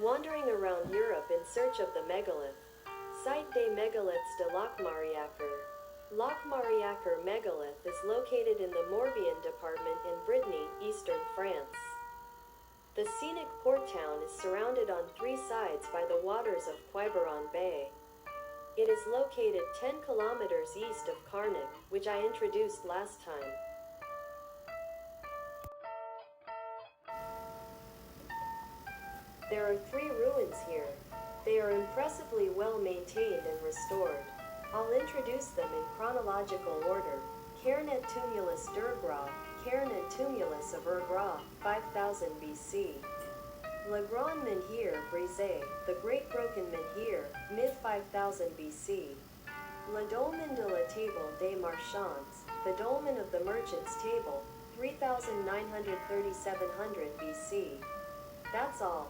Wandering around Europe in search of the megalith. Site des Megaliths de Locmariaquer. Locmariaquer Megalith is located in the Morbihan department in Brittany, eastern France. The scenic port town is surrounded on three sides by the waters of Quiberon Bay. It is located 10 kilometers east of Carnac, which I introduced last time. There are three ruins here. They are impressively well maintained and restored. I'll introduce them in chronological order. Carnac Tumulus d'Urgra, Carnac Tumulus of Urgra, 5000 BC. Le Grand Menhir Brisé, the Great Broken Menhir, mid-5000 BC. Le Dolmen de la Table des Marchands, the Dolmen of the Merchants' Table, 3900–3700 BC. That's all.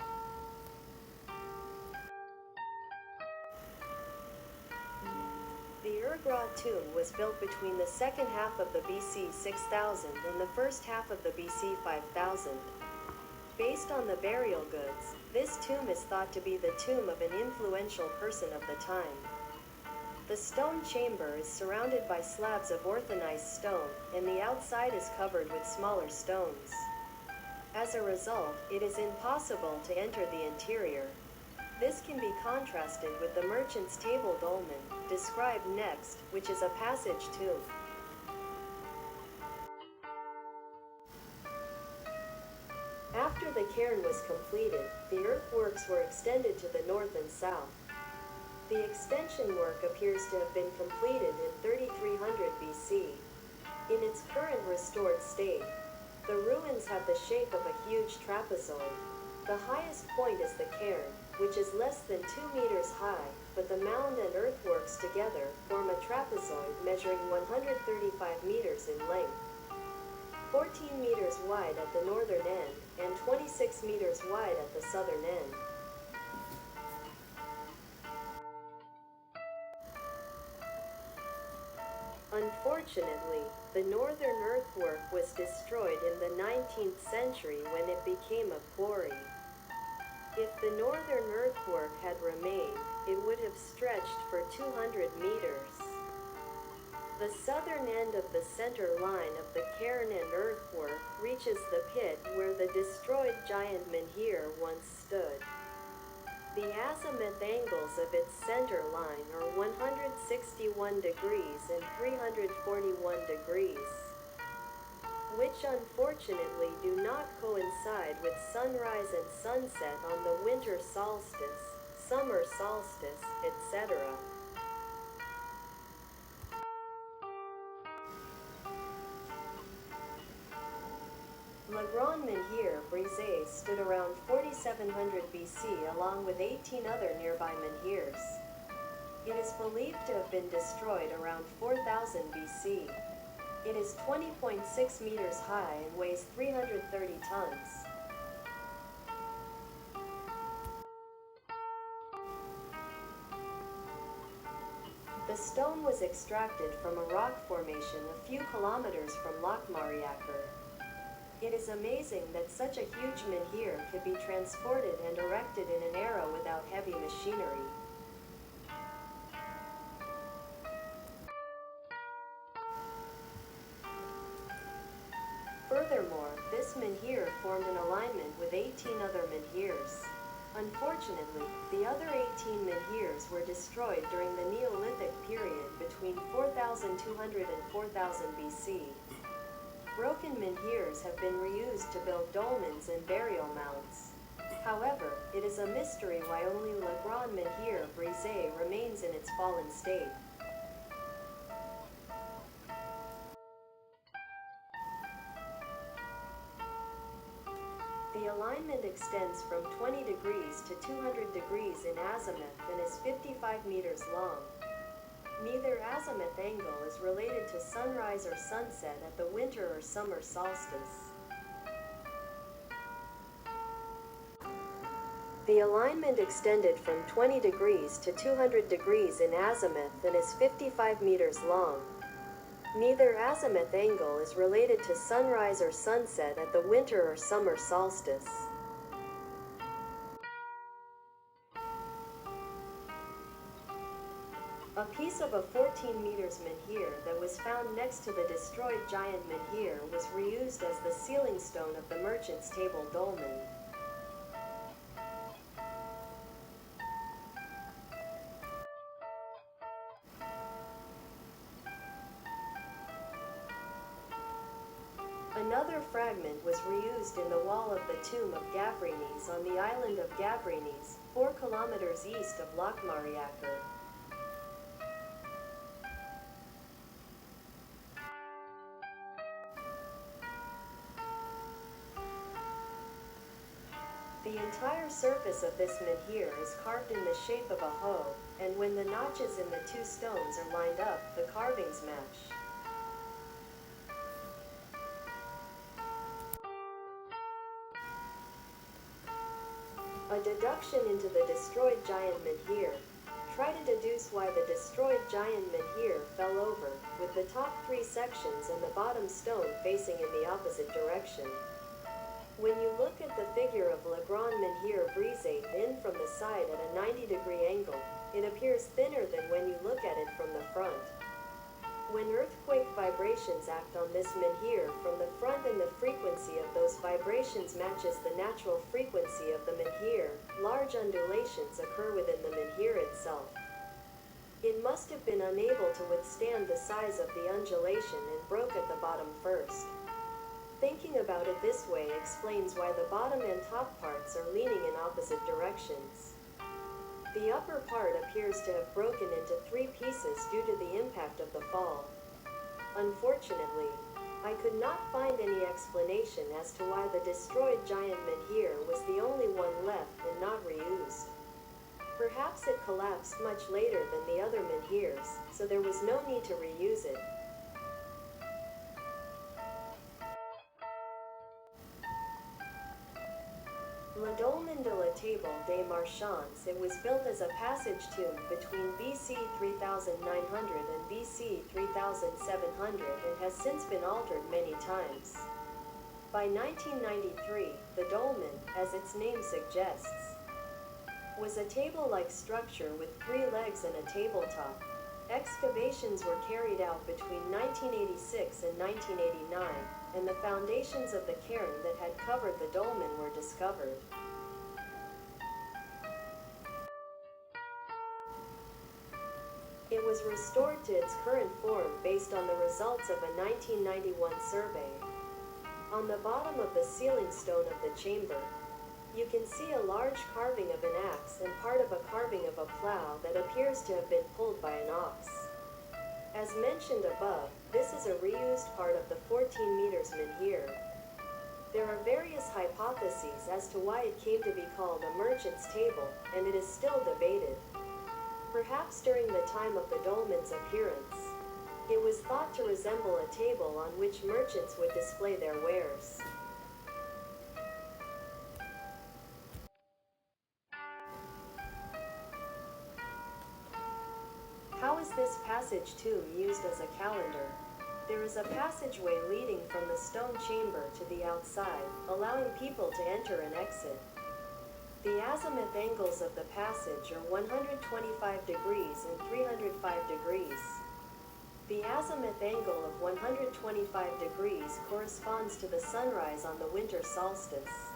The Urgra tomb was built between the second half of the BC 6000 and the first half of the BC 5000. Based on the burial goods, this tomb is thought to be the tomb of an influential person of the time. The stone chamber is surrounded by slabs of orthogneiss stone, and the outside is covered with smaller stones. As a result, it is impossible to enter the interior. This can be contrasted with the Merchant's Table dolmen, described next, which is a passage tomb. After the cairn was completed, the earthworks were extended to the north and south. The extension work appears to have been completed in 3300 BC. In its current restored state, the ruins have the shape of a huge trapezoid. The highest point is the cairn, which is less than 2 meters high, but the mound and earthworks together form a trapezoid measuring 135 meters in length, 14 meters wide at the northern end, and 26 meters wide at the southern end. Unfortunately, the northern earthwork was destroyed in the 19th century when it became a quarry. If the northern earthwork had remained, it would have stretched for 200 meters. The southern end of the center line of the cairn and earthwork reaches the pit where the destroyed giant menhir once stood. The azimuth angles of its center line are 161 degrees and 341 degrees, which unfortunately do not coincide with sunrise and sunset on the winter solstice, summer solstice, etc. Le Grand Menhir Brisé stood around 4700 BC along with 18 other nearby menhirs. It is believed to have been destroyed around 4000 BC. It is 20.6 meters high and weighs 330 tons. The stone was extracted from a rock formation a few kilometers from Locmariaquer. It is amazing that such a huge menhir could be transported and erected in an era without heavy machinery. Furthermore, this menhir formed an alignment with 18 other menhirs. Unfortunately, the other 18 menhirs were destroyed during the Neolithic period between 4200 and 4000 BC. Broken menhirs have been reused to build dolmens and burial mounds. However, it is a mystery why only Le Grand Menhir Brisé remains in its fallen state. The alignment extends from 20 degrees to 200 degrees in azimuth and is 55 meters long. Neither azimuth angle is related to sunrise or sunset at the winter or summer solstice. The alignment extended from 20 degrees to 200 degrees in azimuth and is 55 meters long. Neither azimuth angle is related to sunrise or sunset at the winter or summer solstice. piece of a 14 meters menhir that was found next to the destroyed giant menhir was reused as the ceiling stone of the merchant's table dolmen. Another fragment was reused in the wall of the tomb of Gavrinis on the island of Gavrinis, 4 kilometers east of Locmariaquer. The entire surface of this menhir is carved in the shape of a hoe, and when the notches in the two stones are lined up, the carvings match. A deduction into the destroyed giant menhir. Try to deduce why the destroyed giant menhir fell over, with the top 3 sections and the bottom stone facing in the opposite direction. When you look at the figure of Le Grand Menhir Brisé in from the side at a 90-degree angle, it appears thinner than when you look at it from the front. When earthquake vibrations act on this menhir from the front and the frequency of those vibrations matches the natural frequency of the menhir, large undulations occur within the menhir itself. It must have been unable to withstand the size of the undulation and broke at the bottom first. Thinking about it this way explains why the bottom and top parts are leaning in opposite directions. The upper part appears to have broken into 3 pieces due to the impact of the fall. Unfortunately, I could not find any explanation as to why the destroyed giant menhir was the only one left and not reused. Perhaps it collapsed much later than the other menhirs, so there was no need to reuse it. Le Dolmen de la Table des Marchands. It was built as a passage tomb between BC 3900 and BC 3700 and has since been altered many times. By 1993, the dolmen, as its name suggests, was a table-like structure with 3 legs and a tabletop. Excavations were carried out between 1986 and 1989, and the foundations of the cairn that had covered the dolmen were discovered. It was restored to its current form based on the results of a 1991 survey. On the bottom of the ceiling stone of the chamber, you can see a large carving of an axe and part of a carving of a plow that appears to have been pulled by an ox. As mentioned above, this is a reused part of the 14 meters menhir. There are various hypotheses as to why it came to be called a merchant's table, and it is still debated. Perhaps during the time of the dolmen's appearance, it was thought to resemble a table on which merchants would display their wares. How is this passage tomb used as a calendar? There is a passageway leading from the stone chamber to the outside, allowing people to enter and exit. The azimuth angles of the passage are 125 degrees and 305 degrees. The azimuth angle of 125 degrees corresponds to the sunrise on the winter solstice.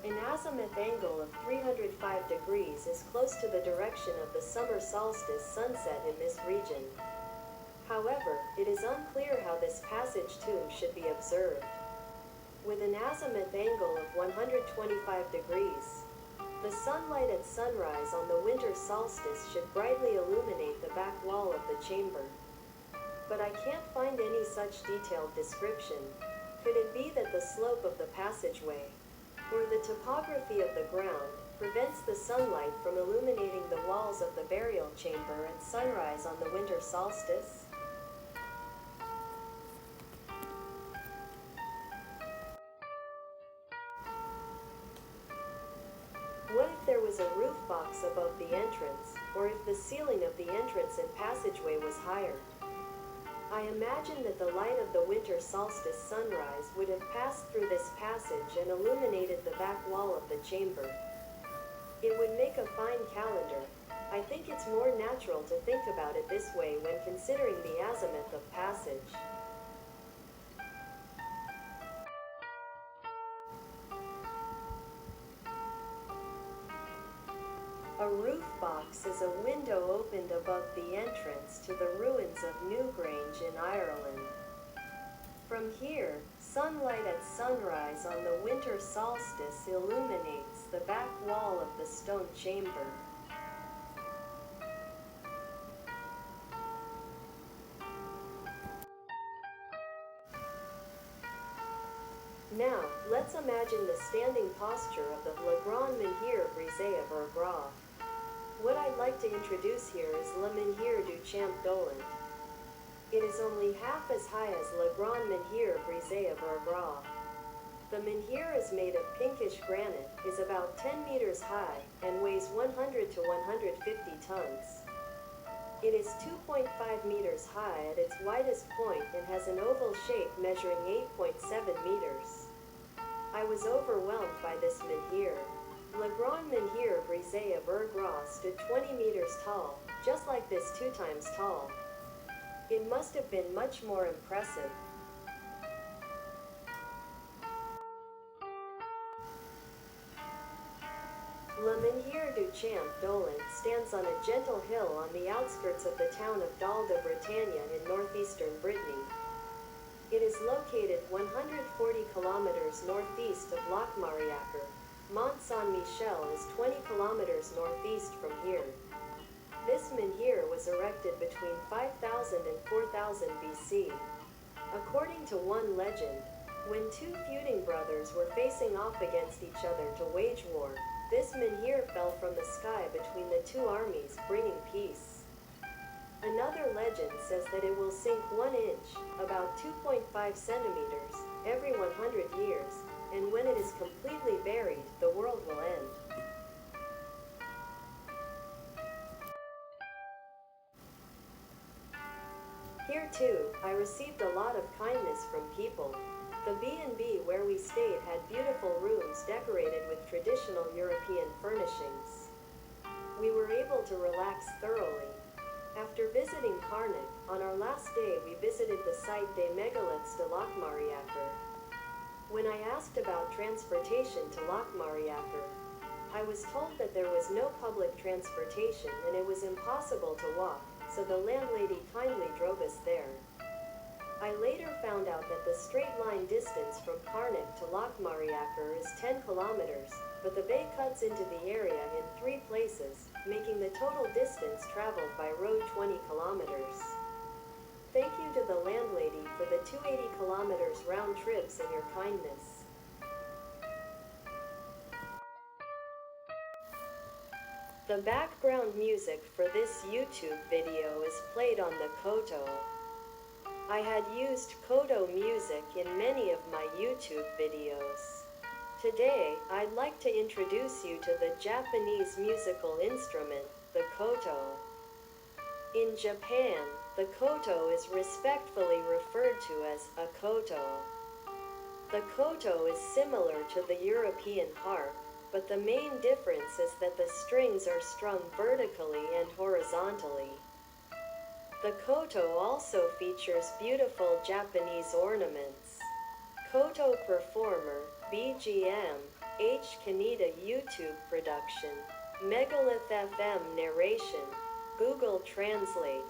An azimuth angle of 305 degrees is close to the direction of the summer solstice sunset in this region. However, it is unclear how this passage tomb should be observed. With an azimuth angle of 125 degrees, the sunlight at sunrise on the winter solstice should brightly illuminate the back wall of the chamber. But I can't find any such detailed description. Could it be that the slope of the passageway, or the topography of the ground, prevents the sunlight from illuminating the walls of the burial chamber at sunrise on the winter solstice? What if there was a roof box above the entrance, or if the ceiling of the entrance and passageway was higher? I imagine that the light of the winter solstice sunrise would have passed through this passage and illuminated the back wall of the chamber. It would make a fine calendar. I think it's more natural to think about it this way when considering the azimuth of passage. A roof box is a window opened above the entrance to the ruins of Newgrange in Ireland. From here, sunlight at sunrise on the winter solstice illuminates the back wall of the stone chamber. Now, let's imagine the standing posture of the Grand Menhir Brisé of Urgraf. What I'd like to introduce here is Le Menhir du Champ Dolent. It is only half as high as Le Grand Menhir Brisé of Urgraf. The menhir is made of pinkish granite, is about 10 meters high, and weighs 100 to 150 tons. It is 2.5 meters high at its widest point and has an oval shape measuring 8.7 meters. I was overwhelmed by this menhir. Le Grand Menhir Brisé of Urgraf stood 20 meters tall, just like this 2 times tall. It must have been much more impressive. Le Menhir du Champ Dolent stands on a gentle hill on the outskirts of the town of Dal de Bretagne in northeastern Brittany. It is located 140 kilometers northeast of Locmariaquer. Mont Saint-Michel is 20 kilometers northeast from here. This menhir was erected between 5000 and 4000 BC. According to one legend, when 2 feuding brothers were facing off against each other to wage war, this menhir fell from the sky between the 2 armies, bringing peace. Another legend says that it will sink 1 inch, about 2.5 centimeters, every 100 years, and when it is completely buried, the world will end. Here too, I received a lot of kindness from people. The B&B where we stayed had beautiful rooms decorated with traditional European furnishings. We were able to relax thoroughly. After visiting Carnac, on our last day we visited the site888 Megalith de Locmariaquer. When I asked about transportation to Locmariaquer, I was told that there was no public transportation and it was impossible to walk, so the landlady kindly drove us there. I later found out that the straight-line distance from Carnac to Locmariaquer is 10 kilometers, but the bay cuts into the area in 3 places, making the total distance traveled by road 20 kilometers. Thank you to the landlady for the 280 kilometers round trips and your kindness. The background music for this YouTube video is played on the koto. I had used koto music in many of my YouTube videos. Today, I'd like to introduce you to the Japanese musical instrument, the koto. In Japan, the koto is respectfully referred to as a koto. The koto is similar to the European harp, but the main difference is that the strings are strung vertically and horizontally. The koto also features beautiful Japanese ornaments. Koto performer, BGM, H. Kaneda YouTube production, Megalith FM narration, Google Translate.